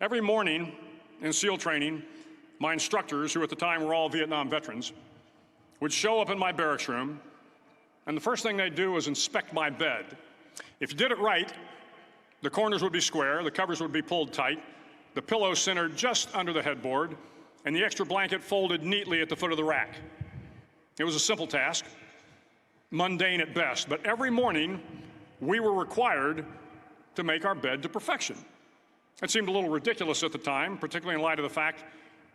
Every morning in SEAL training, my instructors, who at the time were all Vietnam veterans, would show up in my barracks room, and the first thing they'd do was inspect my bed. If you did it right, the corners would be square, the covers would be pulled tight, the pillow centered just under the headboard, and the extra blanket folded neatly at the foot of the rack. It was a simple task, mundane at best, but every morning we were required to make our bed to perfection. It seemed a little ridiculous at the time, particularly in light of the fact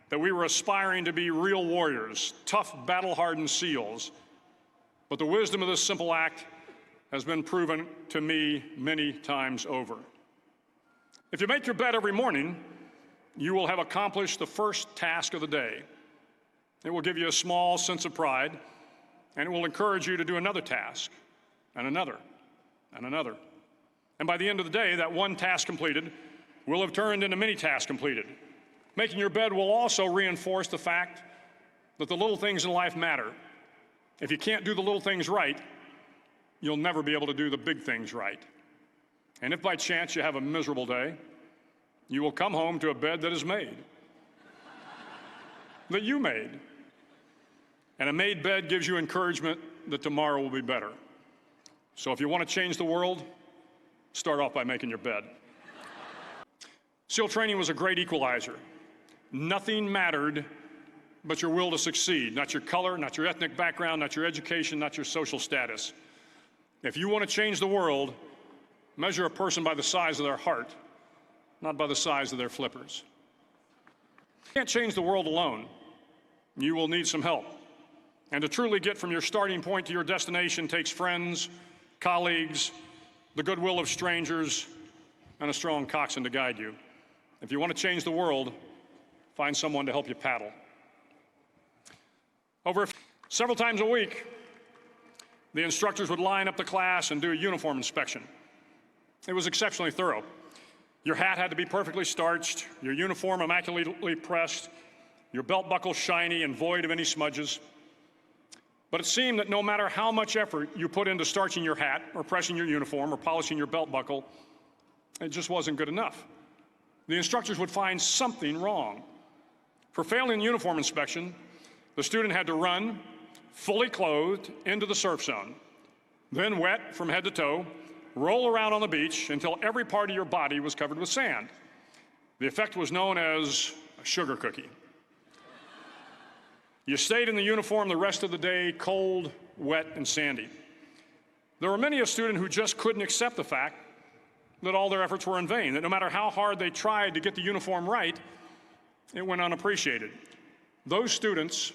that we were aspiring to be real warriors, tough, battle-hardened SEALs. But the wisdom of this simple act has been proven to me many times over. If you make your bed every morning, you will have accomplished the first task of the day. It will give you a small sense of pride, and it will encourage you to do another task, and another, and another. And by the end of the day, that one task completed will have turned into many tasks completed. Making your bed will also reinforce the fact that the little things in life matter. If you can't do the little things right, you'll never be able to do the big things right. And if by chance you have a miserable day, you will come home to a bed that is made, that you made. And a made bed gives you encouragement that tomorrow will be better. So if you want to change the world, start off by making your bed. SEAL training was a great equalizer. Nothing mattered but your will to succeed, not your color, not your ethnic background, not your education, not your social status. If you want to change the world, measure a person by the size of their heart, not by the size of their flippers. You can't change the world alone. You will need some help. And to truly get from your starting point to your destination takes friends, colleagues, the goodwill of strangers, and a strong coxswain to guide you. If you want to change the world, find someone to help you paddle. Several times a week, the instructors would line up the class and do a uniform inspection. It was exceptionally thorough. Your hat had to be perfectly starched, your uniform immaculately pressed, your belt buckle shiny and void of any smudges. But it seemed that no matter how much effort you put into starching your hat or pressing your uniform or polishing your belt buckle, it just wasn't good enough. The instructors would find something wrong. For failing the uniform inspection, the student had to run, fully clothed, into the surf zone, then wet from head to toe, roll around on the beach until every part of your body was covered with sand. The effect was known as a sugar cookie. You stayed in the uniform the rest of the day, cold, wet, and sandy. There were many a student who just couldn't accept the fact that all their efforts were in vain, that no matter how hard they tried to get the uniform right, it went unappreciated. Those students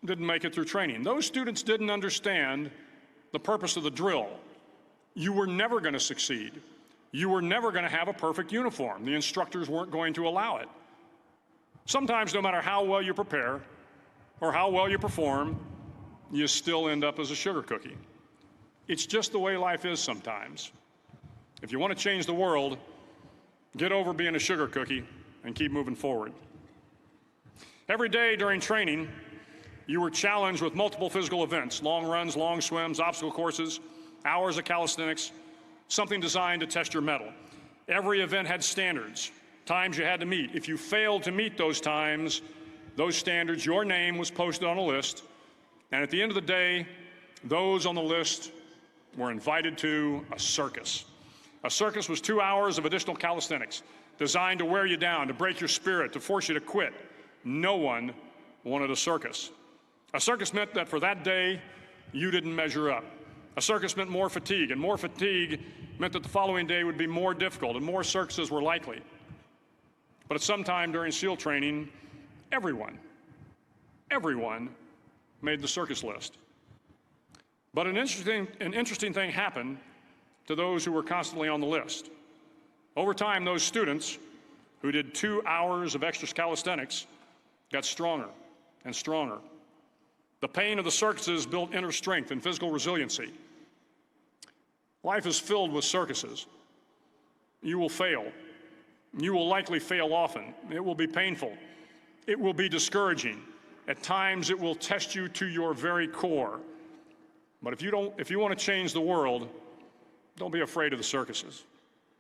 didn't make it through training. Those students didn't understand the purpose of the drill. You were never going to succeed. You were never going to have a perfect uniform. The instructors weren't going to allow it. Sometimes, no matter how well you prepare or how well you perform, you still end up as a sugar cookie. It's just the way life is sometimes. If you want to change the world, get over being a sugar cookie and keep moving forward. Every day during training, you were challenged with multiple physical events, long runs, long swims, obstacle courses, hours of calisthenics, something designed to test your mettle. Every event had standards, times you had to meet. If you failed to meet those times, those standards, your name was posted on a list, and at the end of the day, those on the list were invited to a circus. A circus was 2 hours of additional calisthenics, designed to wear you down, to break your spirit, to force you to quit. No one wanted a circus. A circus meant that for that day, you didn't measure up. A circus meant more fatigue, and more fatigue meant that the following day would be more difficult, and more circuses were likely. But at some time during SEAL training, everyone made the circus list. But an interesting thing happened to those who were constantly on the list. Over time, those students who did 2 hours of extra calisthenics got stronger and stronger. The pain of the circuses built inner strength and physical resiliency. Life is filled with circuses. You will fail. You will likely fail often. It will be painful. It will be discouraging. At times, it will test you to your very core. But if you want to change the world, don't be afraid of the circuses.